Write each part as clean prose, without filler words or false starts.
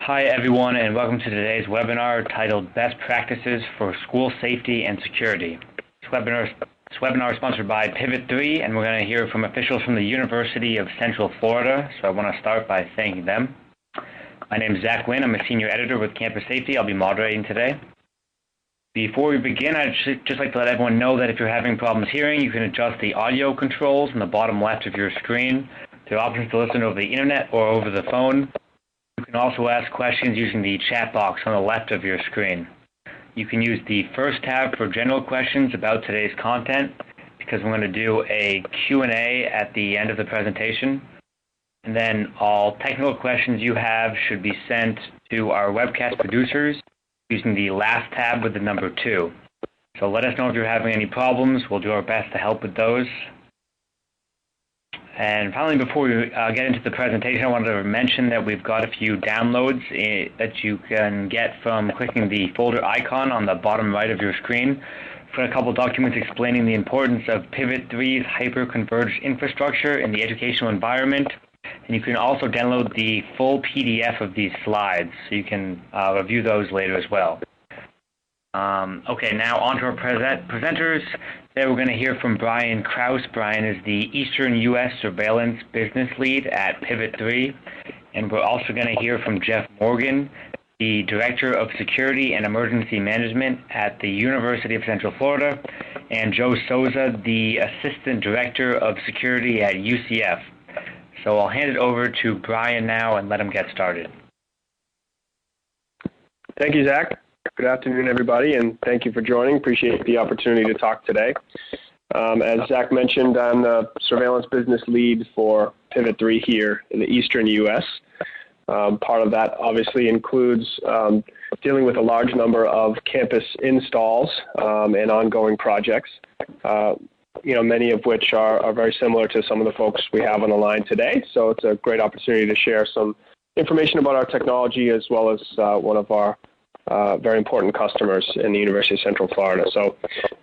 Hi everyone, and welcome to today's webinar titled Best Practices for School Safety and Security. This webinar is sponsored by Pivot3, and we're going to hear from officials from the University of Central Florida, so I want to start by thanking them. My name is Zach Lynn. I'm a senior editor with Campus Safety. I'll be moderating today. Before we begin, I'd just like to let everyone know that if you're having problems hearing, you can adjust the audio controls in the bottom left of your screen. There are options to listen over the internet or over the phone. You can also ask questions using the chat box on the left of your screen. You can use the first tab for general questions about today's content, because we're going to do a Q&A at the end of the presentation. And then all technical questions you have should be sent to our webcast producers using the last tab with the number 2. So let us know if you're having any problems. We'll do our best to help with those. And finally, before we get into the presentation, I wanted to mention that we've got a few downloads that you can get from clicking the folder icon on the bottom right of your screen. We've got a couple documents explaining the importance of Pivot3's hyper-converged infrastructure in the educational environment. And you can also download the full PDF of these slides, so you can review those later as well. Okay, now on to our presenters. Today we're going to hear from Brian Kraus. Brian is the Eastern U.S. Surveillance Business Lead at Pivot3. And we're also going to hear from Jeff Morgan, the Director of Security and Emergency Management at the University of Central Florida, and Joe Sousa, the Assistant Director of Security at UCF. So I'll hand it over to Brian now and let him get started. Thank you, Zach. Good afternoon, everybody, and thank you for joining. Appreciate the opportunity to talk today. As Zach mentioned, I'm the surveillance business lead for Pivot3 here in the Eastern U.S. Part of that obviously includes dealing with a large number of campus installs and ongoing projects, many of which are very similar to some of the folks we have on the line today. So it's a great opportunity to share some information about our technology as well as one of our very important customers in the University of Central Florida. So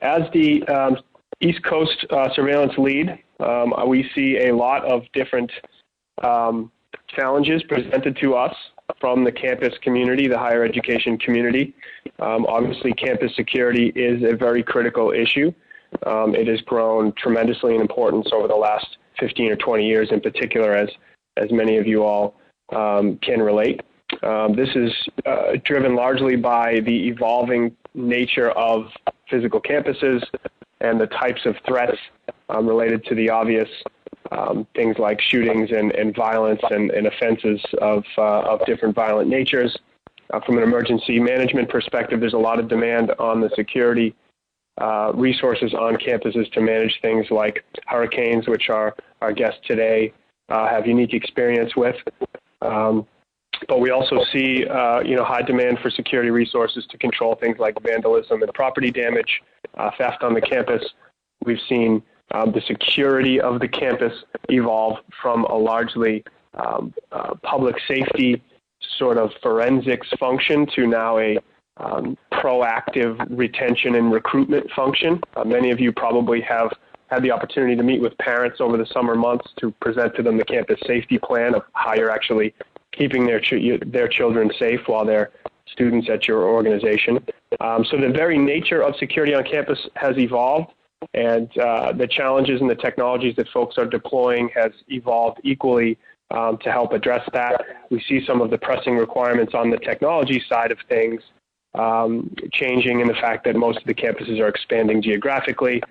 as the East Coast surveillance lead, we see a lot of different challenges presented to us from the campus community, the higher education community. Obviously, campus security is a very critical issue. It has grown tremendously in importance over the last 15 or 20 years in particular, as many of you all can relate. This is driven largely by the evolving nature of physical campuses and the types of threats related to the obvious things like shootings and violence and offenses of different violent natures. From an emergency management perspective, there's a lot of demand on the security resources on campuses to manage things like hurricanes, which our guests today have unique experience with. But we also see, high demand for security resources to control things like vandalism and property damage, theft on the campus. We've seen the security of the campus evolve from a largely public safety sort of forensics function to now a proactive retention and recruitment function. Many of you probably have had the opportunity to meet with parents over the summer months to present to them the campus safety plan of how you're actually keeping their children safe while they're students at your organization. So the very nature of security on campus has evolved, and the challenges and the technologies that folks are deploying has evolved equally to help address that. We see some of the pressing requirements on the technology side of things changing in the fact that most of the campuses are expanding geographically.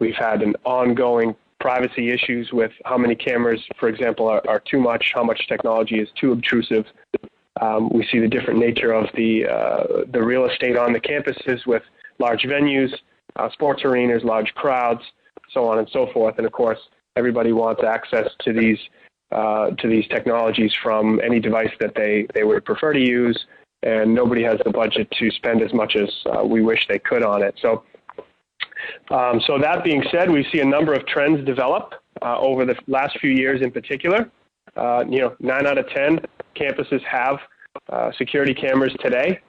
We've had an ongoing privacy issues with how many cameras, for example, are too much, how much technology is too obtrusive. We see the different nature of the real estate on the campuses with large venues, sports arenas, large crowds, so on and so forth. And of course, everybody wants access to these technologies from any device that they would prefer to use, and nobody has the budget to spend as much as we wish they could on it. So that being said, we see a number of trends develop over the last few years in particular. 9 out of 10 campuses have security cameras today.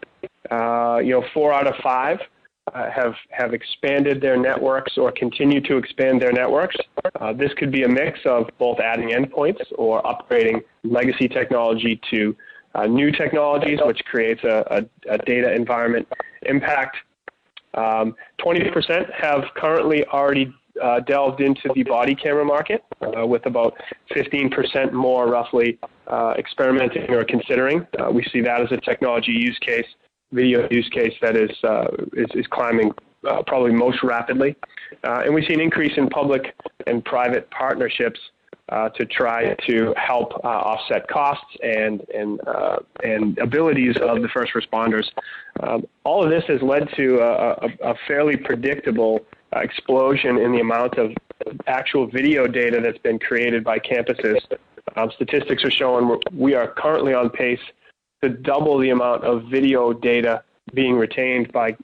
4 out of 5 have expanded their networks or continue to expand their networks. This could be a mix of both adding endpoints or upgrading legacy technology to new technologies, which creates a data environment impact. 20% have currently already delved into the body camera market, with about 15% more roughly experimenting or considering. We see that as a technology use case, video use case that is climbing probably most rapidly. And we see an increase in public and private partnerships to try to help offset costs and abilities of the first responders. All of this has led to a fairly predictable explosion in the amount of actual video data that's been created by campuses. Statistics are showing we are currently on pace to double the amount of video data being retained by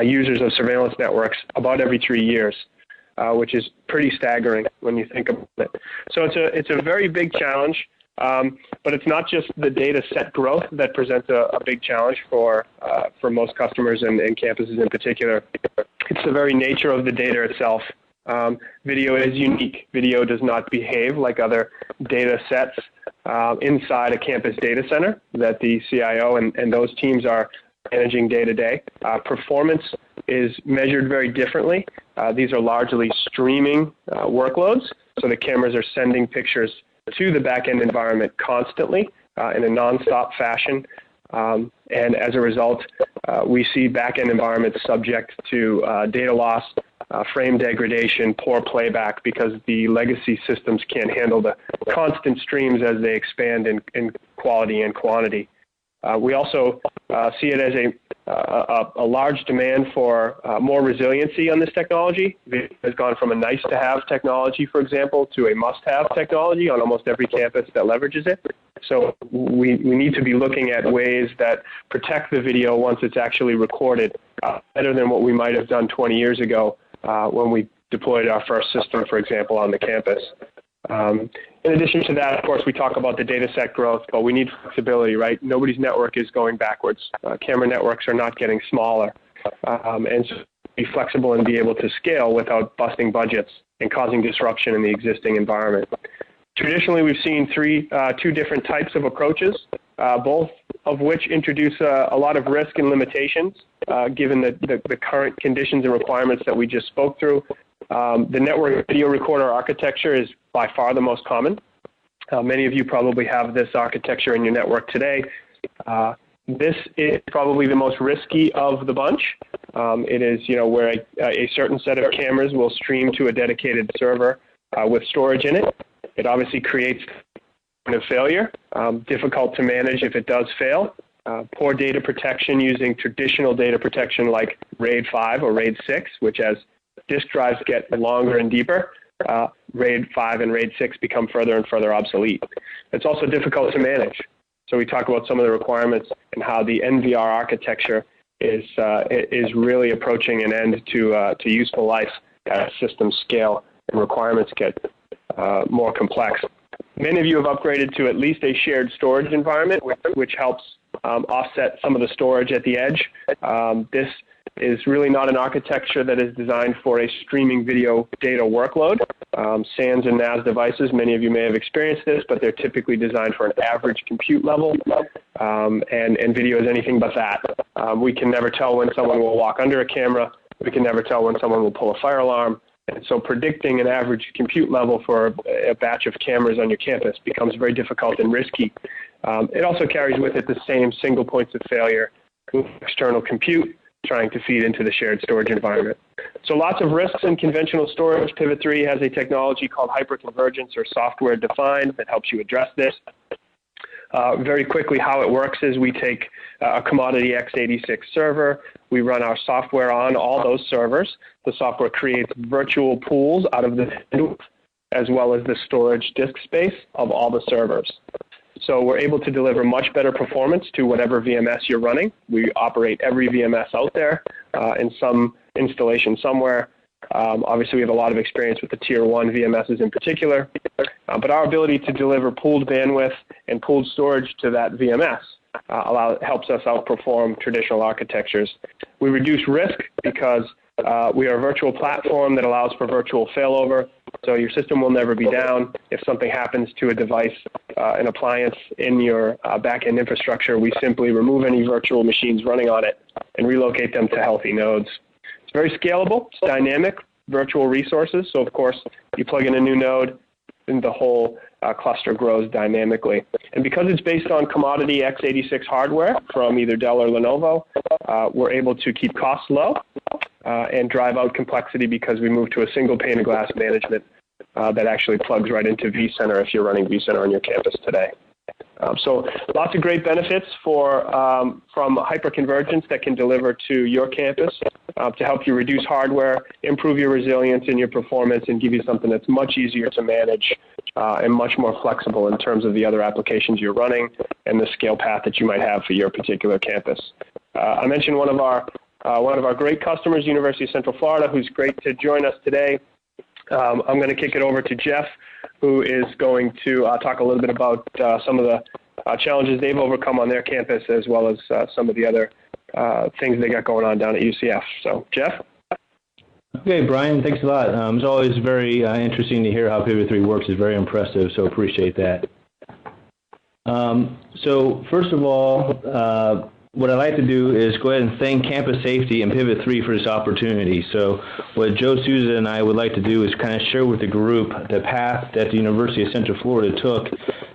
users of surveillance networks about every 3 years. Which is pretty staggering when you think about it. So it's a very big challenge, but it's not just the data set growth that presents a big challenge for most customers and campuses in particular. It's the very nature of the data itself. Video is unique. Video does not behave like other data sets inside a campus data center that the CIO and those teams are managing day to day. Performance is measured very differently. These are largely streaming workloads, so the cameras are sending pictures to the back-end environment constantly in a nonstop fashion. And as a result, we see back-end environments subject to data loss, frame degradation, poor playback, because the legacy systems can't handle the constant streams as they expand in quality and quantity. We also see it as a large demand for more resiliency on this technology. It has gone from a nice-to-have technology, for example, to a must-have technology on almost every campus that leverages it. So we need to be looking at ways that protect the video once it's actually recorded better than what we might have done 20 years ago when we deployed our first system, for example, on the campus. In addition to that, of course, we talk about the data set growth, but we need flexibility, right? Nobody's network is going backwards. Camera networks are not getting smaller. And so be flexible and be able to scale without busting budgets and causing disruption in the existing environment. Traditionally, we've seen two different types of approaches, both of which introduce a lot of risk and limitations, given the current conditions and requirements that we just spoke through. The network video recorder architecture is by far the most common. Many of you probably have this architecture in your network today. This is probably the most risky of the bunch. It is, where a certain set of cameras will stream to a dedicated server with storage in it. It obviously creates a failure, difficult to manage if it does fail. Poor data protection using traditional data protection like RAID 5 or RAID 6, which as disk drives get longer and deeper, RAID 5 and RAID 6 become further and further obsolete. It's also difficult to manage. So we talk about some of the requirements and how the NVR architecture is really approaching an end to useful life as systems scale and requirements get more complex. Many of you have upgraded to at least a shared storage environment, which helps offset some of the storage at the edge. This is really not an architecture that is designed for a streaming video data workload. SANs and NAS devices, many of you may have experienced this, but they're typically designed for an average compute level, and video is anything but that. We can never tell when someone will walk under a camera. We can never tell when someone will pull a fire alarm. And so predicting an average compute level for a batch of cameras on your campus becomes very difficult and risky. It also carries with it the same single points of failure with external compute trying to feed into the shared storage environment. So lots of risks in conventional storage. Pivot3 has a technology called hyperconvergence or software defined that helps you address this. Very quickly, how it works is we take a commodity x86 server. We run our software on all those servers. The software creates virtual pools out of the bandwidth as well as the storage disk space of all the servers. So we're able to deliver much better performance to whatever VMS you're running. We operate every VMS out there in some installation somewhere. Obviously, we have a lot of experience with the Tier 1 VMSs in particular, but our ability to deliver pooled bandwidth and pooled storage to that VMS helps us outperform traditional architectures. We reduce risk because we are a virtual platform that allows for virtual failover. So your system will never be down. If something happens to a device, an appliance in your back-end infrastructure, we simply remove any virtual machines running on it and relocate them to healthy nodes. It's very scalable. It's dynamic, virtual resources. So, of course, you plug in a new node, and the whole cluster grows dynamically. And because it's based on commodity x86 hardware from either Dell or Lenovo, we're able to keep costs low and drive out complexity because we move to a single pane of glass management that actually plugs right into vCenter if you're running vCenter on your campus today. So lots of great benefits from hyperconvergence that can deliver to your campus to help you reduce hardware, improve your resilience and your performance, and give you something that's much easier to manage and much more flexible in terms of the other applications you're running and the scale path that you might have for your particular campus. I mentioned one of our great customers, University of Central Florida, who's great to join us today. I'm going to kick it over to Jeff, who is going to talk a little bit about some of the challenges they've overcome on their campus, as well as some of the other things they got going on down at UCF. So, Jeff? Okay, Brian, thanks a lot. It's always very interesting to hear how Pivot3 works. It's very impressive, so appreciate that. So first of all, what I'd like to do is go ahead and thank Campus Safety and Pivot3 for this opportunity. So what Joe Sousa and I would like to do is kind of share with the group the path that the University of Central Florida took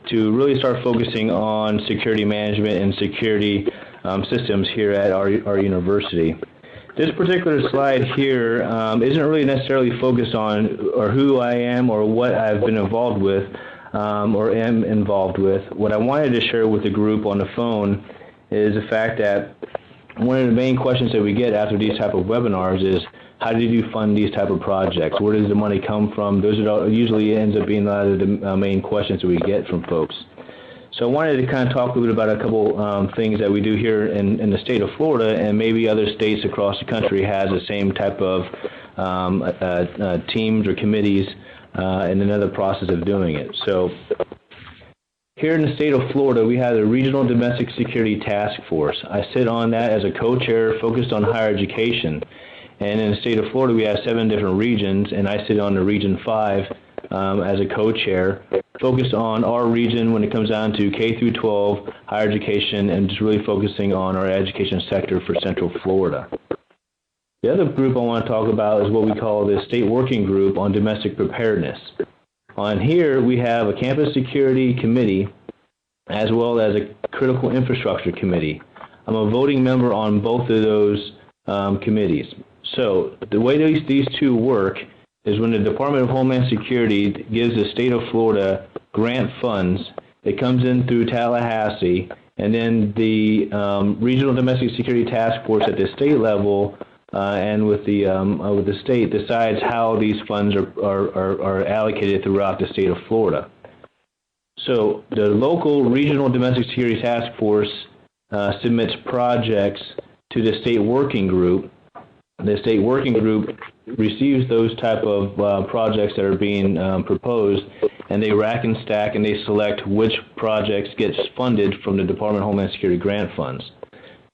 to really start focusing on security management and security systems here at our university. This particular slide here isn't really necessarily focused on or who I am or what I've been involved with or am involved with. What I wanted to share with the group on the phone is the fact that one of the main questions that we get after these type of webinars is, how did you fund these type of projects? Where does the money come from? Those are usually ends up being a lot of the main questions that we get from folks. So I wanted to kind of talk a little bit about a couple things that we do here in the state of Florida, and maybe other states across the country has the same type of teams or committees and another process of doing it. So here in the state of Florida, we have the Regional Domestic Security Task Force. I sit on that as a co-chair focused on higher education. And in the state of Florida, we have 7 different regions, and I sit on the Region 5 as a co-chair, focused on our region when it comes down to K through 12, higher education, and just really focusing on our education sector for Central Florida. The other group I want to talk about is what we call the State Working Group on Domestic Preparedness. On here, we have a Campus Security Committee as well as a Critical Infrastructure Committee. I'm a voting member on both of those committees. So the way these two work is when the Department of Homeland Security gives the state of Florida grant funds, it comes in through Tallahassee, and then the Regional Domestic Security Task Force at the state level and with the state decides how these funds are allocated throughout the state of Florida. So the local Regional Domestic Security Task Force submits projects to the State Working Group. The State Working Group receives those type of projects that are being proposed, and they rack and stack and they select which projects get funded from the Department of Homeland Security grant funds.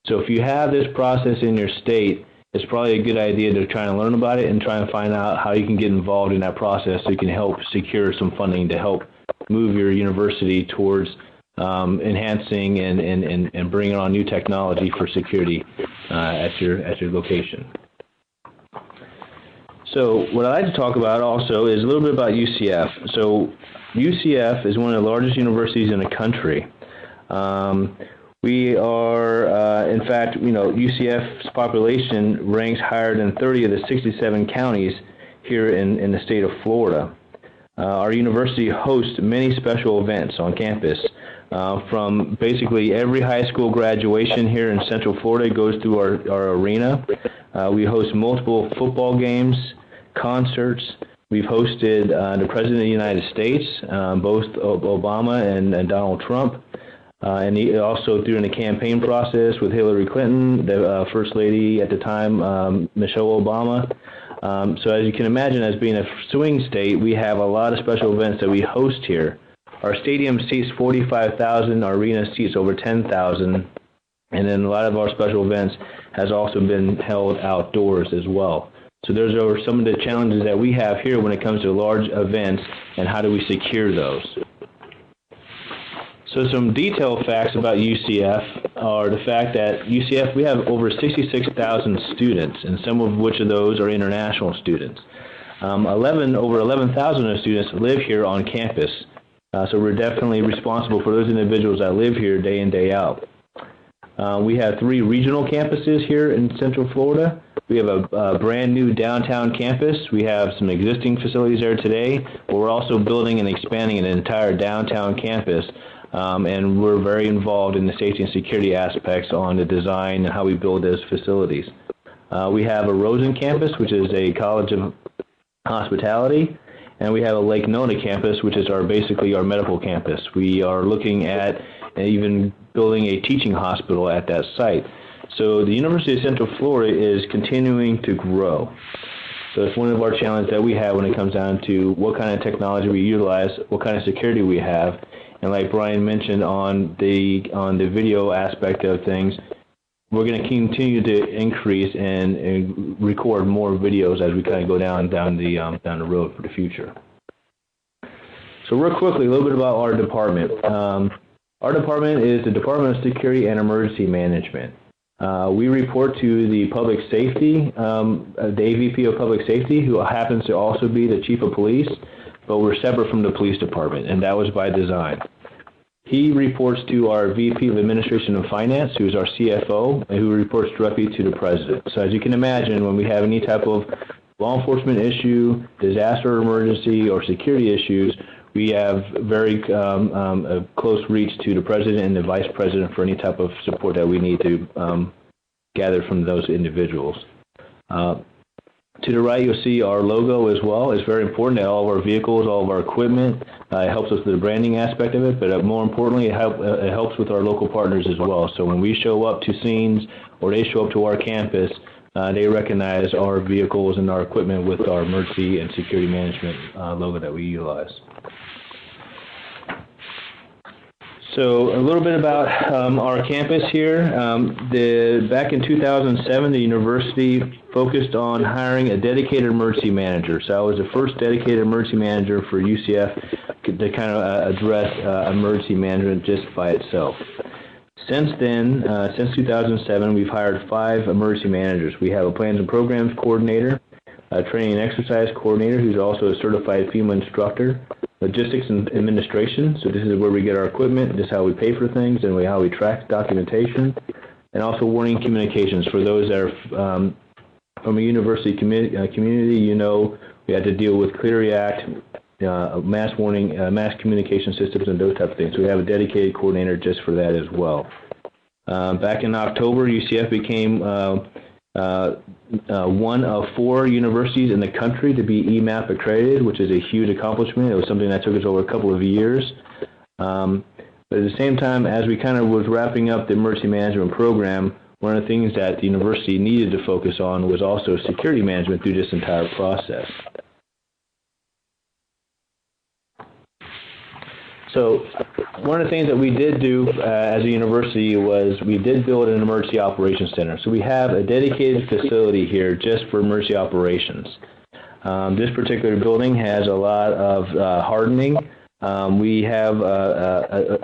So if you have this process in your state, it's probably a good idea to try and learn about it and try and find out how you can get involved in that process so you can help secure some funding to help move your university towards enhancing and bringing on new technology for security at your location. So what I'd like to talk about also is a little bit about UCF. So UCF is one of the largest universities in the country. We are, in fact, UCF's population ranks higher than 30 of the 67 counties here in the state of Florida. Our university hosts many special events on campus. From basically every high school graduation here in Central Florida goes through our arena. We host multiple football games, concerts. We've hosted the President of the United States, both Obama and Donald Trump. And also during the campaign process with Hillary Clinton, the First Lady at the time, Michelle Obama. So as you can imagine, as being a swing state, we have a lot of special events that we host here. Our stadium seats 45,000, our arena seats over 10,000, and then a lot of our special events has also been held outdoors as well. So those are some of the challenges that we have here when it comes to large events and how do we secure those. So some detailed facts about UCF are the fact that UCF, we have over 66,000 students, and some of which of those are international students. Over 11,000 of the students live here on campus. So we're definitely responsible for those individuals that live here day in, day out. We have 3 regional campuses here in Central Florida. We have a brand new downtown campus. We have some existing facilities there today, but we're also building and expanding an entire downtown campus. And we're very involved in the safety and security aspects on the design and how we build those facilities. We have a Rosen campus, which is a college of hospitality, and we have a Lake Nona campus, which is basically our medical campus. We are looking at even building a teaching hospital at that site. So the University of Central Florida is continuing to grow. So it's one of our challenges that we have when it comes down to what kind of technology we utilize, what kind of security we have. And like Brian mentioned on the video aspect of things, we're going to continue to increase and record more videos as we kind of go down the road for the future. So real quickly, a little bit about our department. Our department is the Department of Security and Emergency Management. We report to the Public Safety, the AVP of Public Safety, who happens to also be the Chief of Police, but we're separate from the Police Department, and that was by design. He reports to our VP of Administration and Finance, who is our CFO, and who reports directly to the President. So as you can imagine, when we have any type of law enforcement issue, disaster emergency, or security issues, we have very close reach to the President and the Vice President for any type of support that we need to gather from those individuals. To the right, you'll see our logo as well. It's very important that all of our vehicles, all of our equipment, it helps us with the branding aspect of it, but more importantly, it helps with our local partners as well. So when we show up to scenes or they show up to our campus, they recognize our vehicles and our equipment with our emergency and security management logo that we utilize. So a little bit about our campus here. Back in 2007, the university focused on hiring a dedicated emergency manager. So I was the first dedicated emergency manager for UCF to kind of address emergency management just by itself. Since then, since 2007, we've hired 5 emergency managers. We have a plans and programs coordinator, a training and exercise coordinator who's also a certified FEMA instructor, logistics and administration, so this is where we get our equipment, this is how we pay for things, and how we track documentation, and also warning communications. For those that are from a university community, you know we had to deal with Clery Act, mass warning, mass communication systems, and those type of things. So we have a dedicated coordinator just for that as well. Back in October, UCF became one of 4 universities in the country to be EMAP accredited, which is a huge accomplishment. It was something that took us over a couple of years. But at the same time, as we kind of was wrapping up the emergency management program, one of the things that the university needed to focus on was also security management through this entire process. So one of the things that we did do as a university was we did build an emergency operations center. So we have a dedicated facility here just for emergency operations. This particular building has a lot of hardening. We have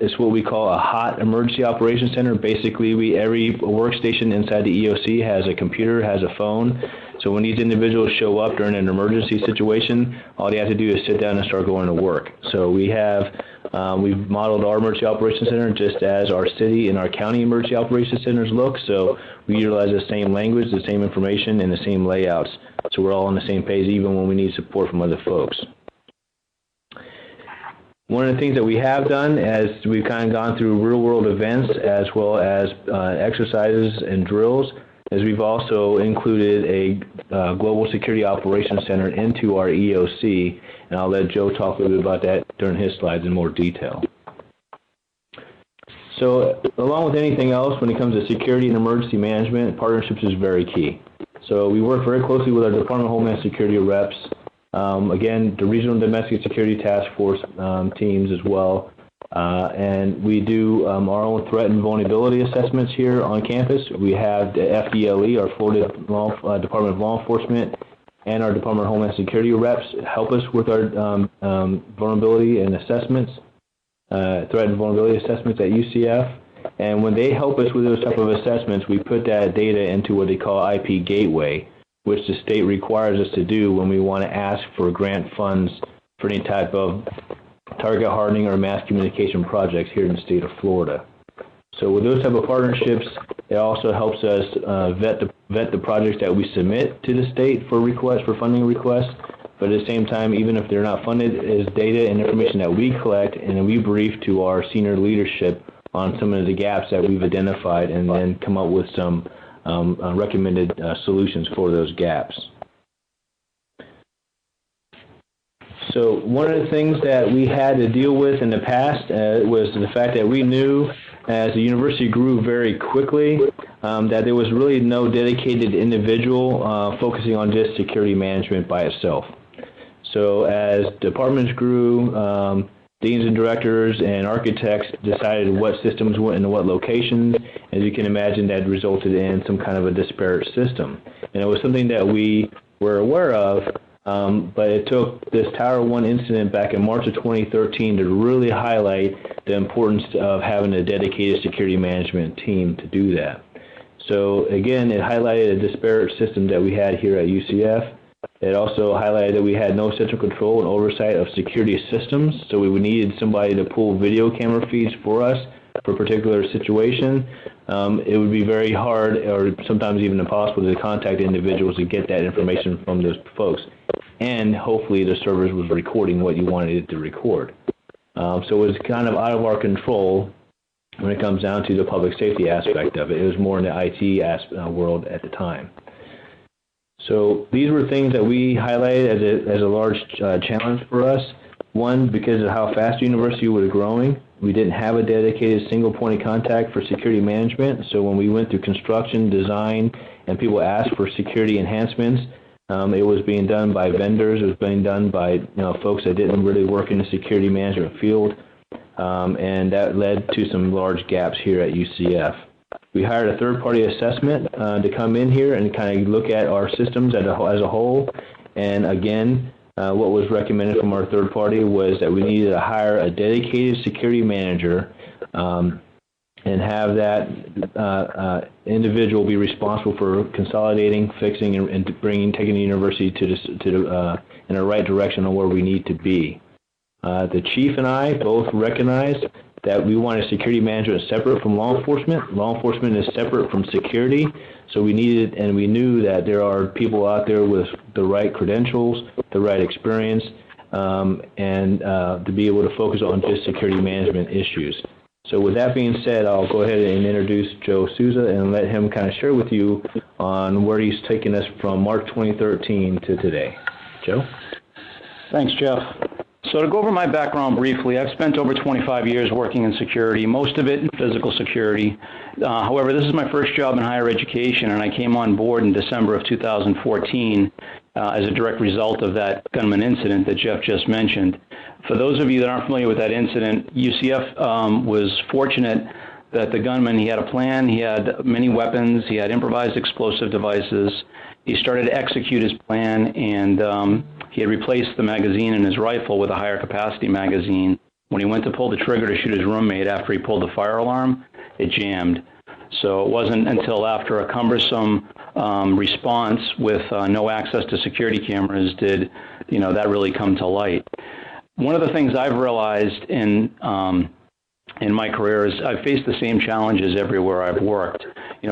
it's what we call a hot emergency operations center. Basically, every workstation inside the EOC has a computer, has a phone. So when these individuals show up during an emergency situation, all they have to do is sit down and start going to work. So we have we've modeled our emergency operations center just as our city and our county emergency operations centers look. So we utilize the same language, the same information, and the same layouts. So we're all on the same page, even when we need support from other folks. One of the things that we have done as we've kind of gone through real-world events as well as exercises and drills is we've also included a Global Security Operations Center into our EOC, and I'll let Joe talk a little bit about that during his slides in more detail. So along with anything else, when it comes to security and emergency management, partnerships is very key. So we work very closely with our Department of Homeland Security reps, again, the Regional Domestic Security Task Force teams as well. And we do our own threat and vulnerability assessments here on campus. We have the FDLE, our Florida Department of Law Enforcement, and our Department of Homeland Security reps help us with our vulnerability and assessments, threat and vulnerability assessments at UCF. And when they help us with those type of assessments, we put that data into what they call IP Gateway, which the state requires us to do when we want to ask for grant funds for any type of target hardening or mass communication projects here in the state of Florida. So with those type of partnerships, it also helps us vet the projects that we submit to the state for funding requests. But at the same time, even if they're not funded, is data and information that we collect, and then we brief to our senior leadership on some of the gaps that we've identified, and then come up with some recommended solutions for those gaps. So one of the things that we had to deal with in the past was the fact that we knew as the university grew very quickly that there was really no dedicated individual focusing on just security management by itself. So as departments grew, deans and directors and architects decided what systems went into what locations. As you can imagine, that resulted in some kind of a disparate system. And it was something that we were aware of, but it took this Tower 1 incident back in March of 2013 to really highlight the importance of having a dedicated security management team to do that. So again, it highlighted a disparate system that we had here at UCF. It also highlighted that we had no central control and oversight of security systems, so we needed somebody to pull video camera feeds for us for a particular situation. It would be very hard, or sometimes even impossible, to contact individuals to get that information from those folks. And hopefully the servers was recording what you wanted it to record. So it was kind of out of our control when it comes down to the public safety aspect of it. It was more in the IT world at the time. So these were things that we highlighted as a large challenge for us. One, because of how fast the university was growing, we didn't have a dedicated single point of contact for security management. So when we went through construction, design, and people asked for security enhancements, it was being done by vendors. It was being done by folks that didn't really work in the security management field, and that led to some large gaps here at UCF. We hired a third-party assessment to come in here and kind of look at our systems as a whole. And again, what was recommended from our third party was that we needed to hire a dedicated security manager and have that individual be responsible for consolidating, fixing, and taking the university in the right direction on where we need to be. The chief and I both recognized that we wanted security management separate from law enforcement. Law enforcement is separate from security, so we needed, and we knew that there are people out there with the right credentials, the right experience, and to be able to focus on just security management issues. So with that being said, I'll go ahead and introduce Joe Sousa and let him kind of share with you on where he's taken us from March 2013 to today. Joe? Thanks, Jeff. So to go over my background briefly, I've spent over 25 years working in security, most of it in physical security. However, this is my first job in higher education, and I came on board in December of 2014 as a direct result of that gunman incident that Jeff just mentioned. For those of you that aren't familiar with that incident, UCF was fortunate that the gunman, he had a plan, he had many weapons, he had improvised explosive devices. He started to execute his plan, and he had replaced the magazine in his rifle with a higher capacity magazine. When he went to pull the trigger to shoot his roommate after he pulled the fire alarm, it jammed. So it wasn't until after a cumbersome response with no access to security cameras did that really come to light. One of the things I've realized in my career is I've faced the same challenges everywhere I've worked.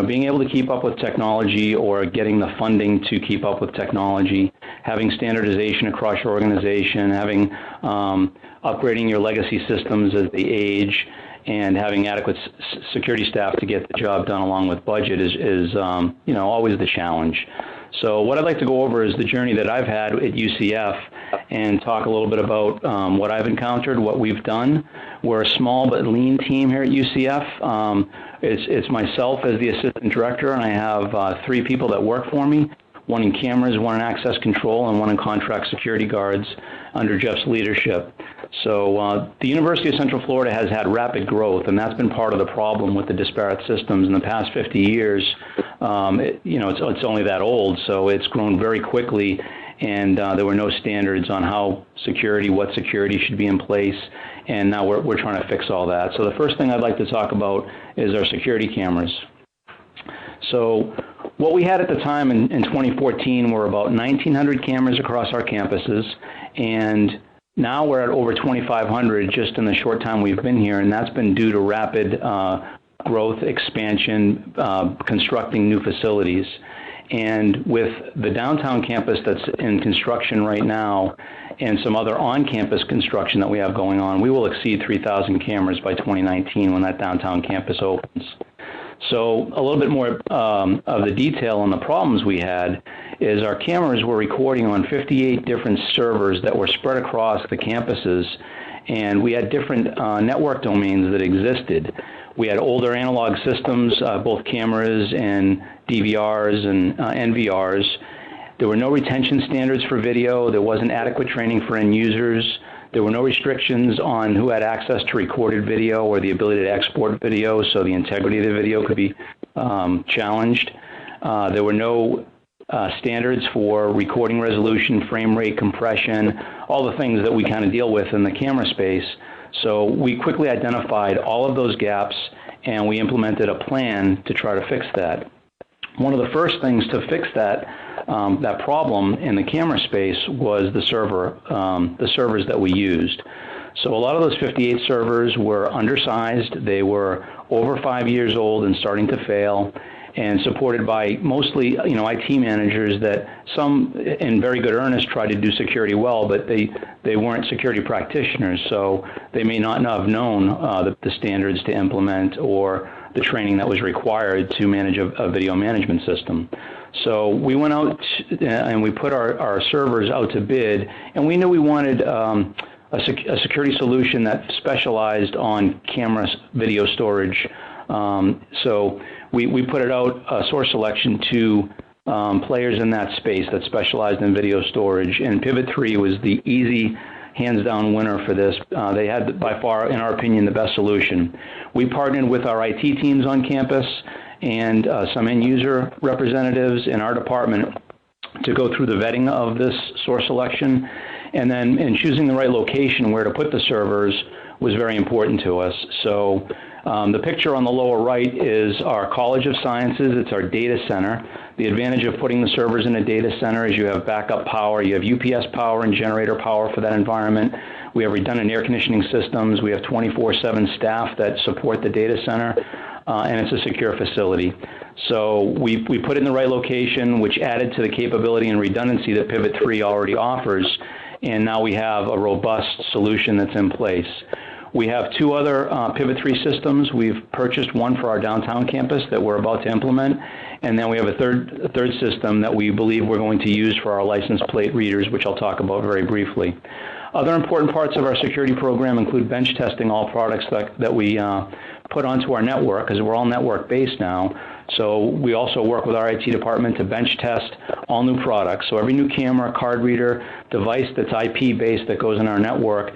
Being able to keep up with technology or getting the funding to keep up with technology, having standardization across your organization, having upgrading your legacy systems as they age, and having adequate security staff to get the job done along with budget is always the challenge. So what I'd like to go over is the journey that I've had at UCF and talk a little bit about what I've encountered, what we've done. We're a small but lean team here at UCF. It's myself as the assistant director, and I have 3 people that work for me, one in cameras, one in access control, and one in contract security guards under Jeff's leadership. So the University of Central Florida has had rapid growth, and that's been part of the problem with the disparate systems in the past 50 years. It's only that old, so it's grown very quickly, and there were no standards on what security should be in place, and now we're trying to fix all that. So the first thing I'd like to talk about is our security cameras. So what we had at the time in 2014 were about 1,900 cameras across our campuses, and now we're at over 2,500 just in the short time we've been here, and that's been due to rapid growth, expansion, constructing new facilities. And with the downtown campus that's in construction right now and some other on-campus construction that we have going on, we will exceed 3,000 cameras by 2019 when that downtown campus opens. So a little bit more of the detail on the problems we had is our cameras were recording on 58 different servers that were spread across the campuses, and we had different network domains that existed. We had older analog systems, both cameras and DVRs and NVRs. There were no retention standards for video. There wasn't adequate training for end users. There were no restrictions on who had access to recorded video or the ability to export video, so the integrity of the video could be challenged. There were no standards for recording resolution, frame rate, compression, all the things that we kind of deal with in the camera space. So we quickly identified all of those gaps, and we implemented a plan to try to fix that. One of the first things to fix that problem in the camera space was the servers that we used. So a lot of those 58 servers were undersized. They were over 5 years old and starting to fail, and supported by mostly, IT managers that some, in very good earnest, tried to do security well, but they weren't security practitioners, so they may not have known the standards to implement or the training that was required to manage a video management system. So we went out and we put our servers out to bid, and we knew we wanted a security solution that specialized on camera video storage. So we put it out, source selection, to players in that space that specialized in video storage, and Pivot3 was the easy, hands-down winner for this. They had, by far, in our opinion, the best solution. We partnered with our IT teams on campus and some end-user representatives in our department to go through the vetting of this source selection, and then in choosing the right location where to put the servers was very important to us. So the picture on the lower right is our College of Sciences. It's our data center. The advantage of putting the servers in a data center is you have backup power. You have UPS power and generator power for that environment. We have redundant air conditioning systems. We have 24/7 staff that support the data center, and it's a secure facility. So we put it in the right location, which added to the capability and redundancy that Pivot3 already offers, and now we have a robust solution that's in place. We have two other Pivot3 systems. We've purchased one for our downtown campus that we're about to implement, and then we have a third system that we believe we're going to use for our license plate readers, which I'll talk about very briefly. Other important parts of our security program include bench testing all products that we put onto our network, because we're all network-based now. So we also work with our IT department to bench test all new products. So every new camera, card reader, device that's IP-based that goes in our network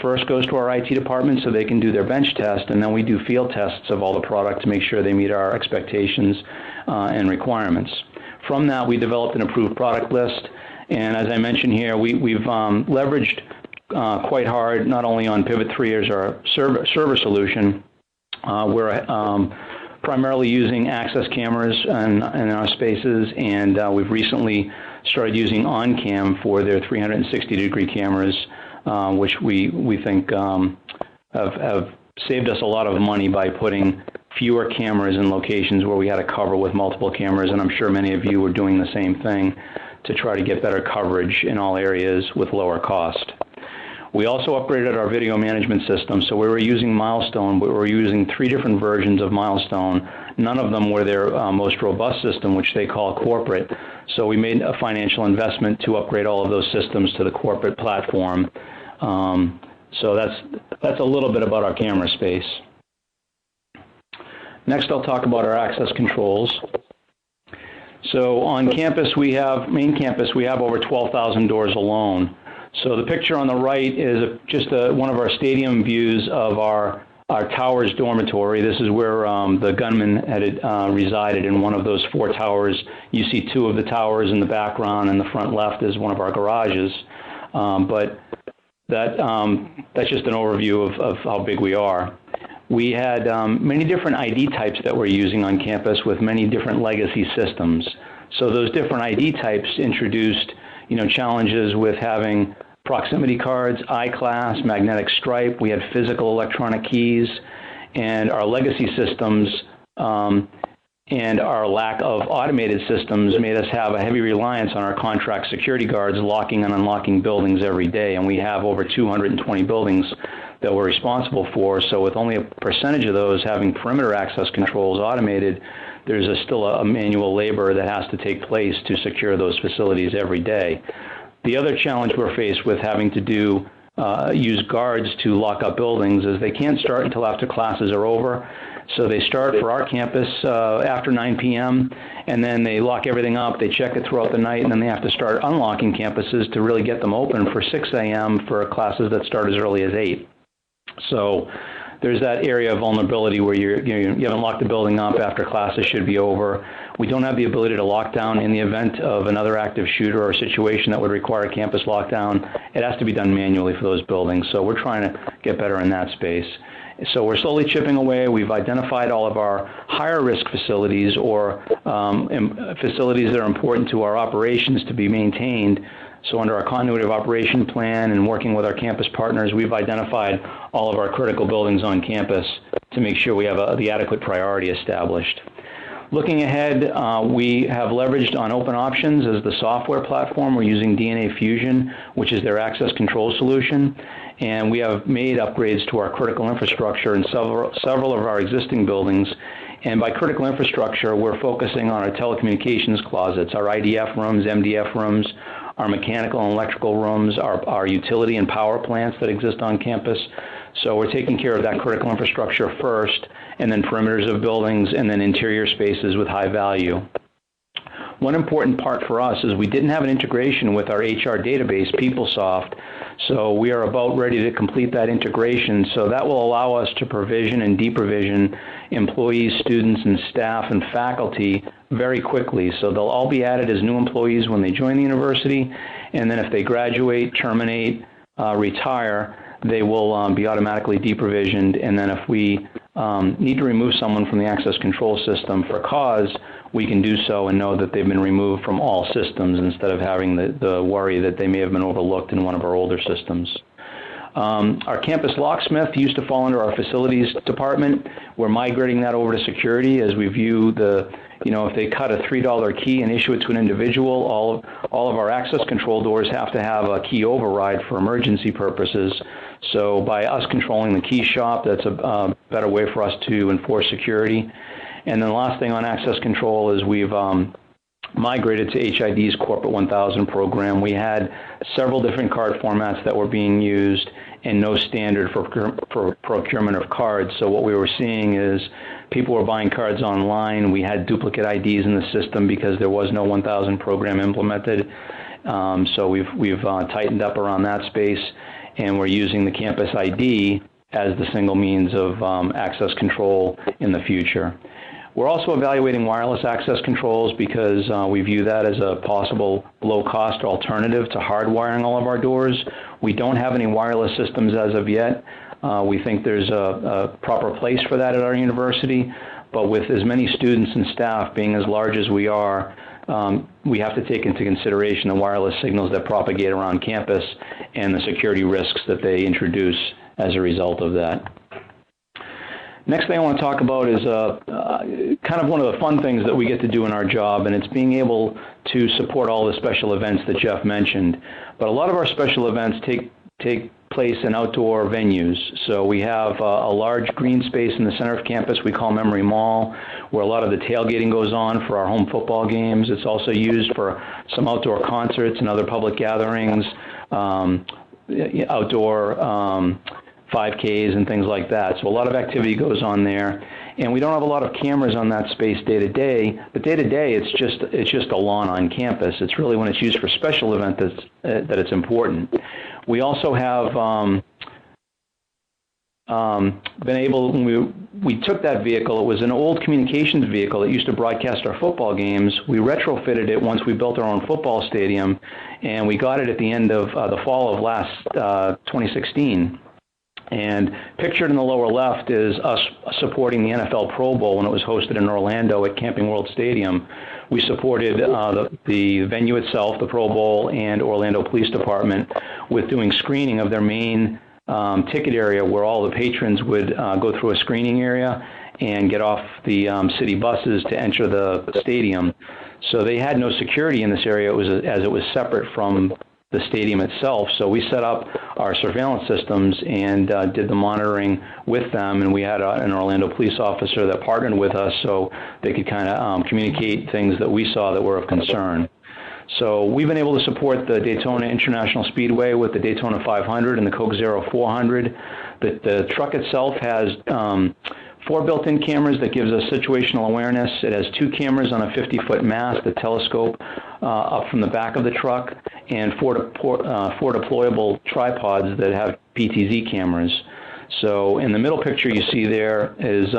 first goes to our IT department so they can do their bench test, and then we do field tests of all the product to make sure they meet our expectations and requirements. From that, we developed an approved product list, and as I mentioned here, we've leveraged quite hard not only on Pivot3 as our server solution. We're primarily using access cameras in our spaces, and we've recently started using Oncam for their 360-degree cameras, which we think have saved us a lot of money by putting fewer cameras in locations where we had to cover with multiple cameras, and I'm sure many of you are doing the same thing to try to get better coverage in all areas with lower cost. We also upgraded our video management system, so we were using Milestone, but we were using 3 different versions of Milestone. None of them were their most robust system, which they call corporate. So we made a financial investment to upgrade all of those systems to the corporate platform. So that's a little bit about our camera space. Next, I'll talk about our access controls. So on campus, main campus, we have over 12,000 doors alone. So the picture on the right is just one of our stadium views of our our towers dormitory. This is where the gunman had resided in one of those 4 towers. You see 2 of the towers in the background, and the front left is one of our garages. But that's just an overview of how big we are. We had many different ID types that we're using on campus with many different legacy systems. So those different ID types introduced, challenges with having proximity cards, I-class, magnetic stripe. We had physical electronic keys, and our legacy systems and our lack of automated systems made us have a heavy reliance on our contract security guards locking and unlocking buildings every day. And we have over 220 buildings that we're responsible for. So with only a percentage of those having perimeter access controls automated, there's still a manual labor that has to take place to secure those facilities every day. The other challenge we're faced with having to use guards to lock up buildings is they can't start until after classes are over. So they start for our campus after 9 p.m., and then they lock everything up, they check it throughout the night, and then they have to start unlocking campuses to really get them open for 6 a.m. for classes that start as early as 8. So there's that area of vulnerability where you haven't locked the building up after classes should be over. We don't have the ability to lock down in the event of another active shooter or a situation that would require a campus lockdown. It has to be done manually for those buildings. So we're trying to get better in that space. So we're slowly chipping away. We've identified all of our higher risk facilities or facilities that are important to our operations to be maintained. So under our continuity of operation plan and working with our campus partners, we've identified all of our critical buildings on campus to make sure we have the adequate priority established. Looking ahead, we have leveraged on Open Options as the software platform. We're using DNA Fusion, which is their access control solution. And we have made upgrades to our critical infrastructure in several of our existing buildings. And by critical infrastructure, we're focusing on our telecommunications closets, our IDF rooms, MDF rooms, our mechanical and electrical rooms, our utility and power plants that exist on campus. So we're taking care of that critical infrastructure first, and then perimeters of buildings, and then interior spaces with high value. One important part for us is we didn't have an integration with our HR database, PeopleSoft, so we are about ready to complete that integration. So that will allow us to provision and deprovision employees, students, and staff and faculty very quickly. So they'll all be added as new employees when they join the university, and then if they graduate, terminate, retire, they will be automatically deprovisioned. And then if we need to remove someone from the access control system for cause, we can do so and know that they've been removed from all systems instead of having the worry that they may have been overlooked in one of our older systems. Our campus locksmith used to fall under our facilities department. We're migrating that over to security as we view if they cut a $3 key and issue it to an individual, all of our access control doors have to have a key override for emergency purposes. So by us controlling the key shop, that's a better way for us to enforce security. And then the last thing on access control is we've migrated to HID's Corporate 1000 program. We had several different card formats that were being used and no standard for procurement of cards. So what we were seeing is people were buying cards online. We had duplicate IDs in the system because there was no 1000 program implemented. So we've tightened up around that space, and we're using the campus ID as the single means of access control in the future. We're also evaluating wireless access controls because we view that as a possible low-cost alternative to hardwiring all of our doors. We don't have any wireless systems as of yet. We think there's a proper place for that at our university, but with as many students and staff being as large as we are, we have to take into consideration the wireless signals that propagate around campus and the security risks that they introduce as a result of that. Next thing I want to talk about is kind of one of the fun things that we get to do in our job, and it's being able to support all the special events that Jeff mentioned. But a lot of our special events take place in outdoor venues. So we have a large green space in the center of campus we call Memory Mall, where a lot of the tailgating goes on for our home football games. It's also used for some outdoor concerts and other public gatherings, outdoor 5Ks and things like that. So a lot of activity goes on there, and we don't have a lot of cameras on that space day to day. But day to day, it's just a lawn on campus. It's really when it's used for special event that it's important. We also have been able, when we took that vehicle, it was an old communications vehicle that used to broadcast our football games. We retrofitted it once we built our own football stadium, and we got it at the end of the fall of last 2016. And pictured in the lower left is us supporting the NFL Pro Bowl when it was hosted in Orlando at Camping World Stadium. We supported the venue itself, the Pro Bowl, and Orlando Police Department with doing screening of their main ticket area, where all the patrons would go through a screening area and get off the city buses to enter the stadium. So they had no security in this area as it was separate from the stadium itself. So we set up our surveillance systems and did the monitoring with them, and we had an Orlando police officer that partnered with us so they could kind of communicate things that we saw that were of concern. So we've been able to support the Daytona International Speedway with the Daytona 500 and the Coke Zero 400. The truck itself has 4 built-in cameras that gives us situational awareness. It has 2 cameras on a 50-foot mast, a telescope up from the back of the truck, and 4 deployable tripods that have PTZ cameras. So in the middle picture you see there is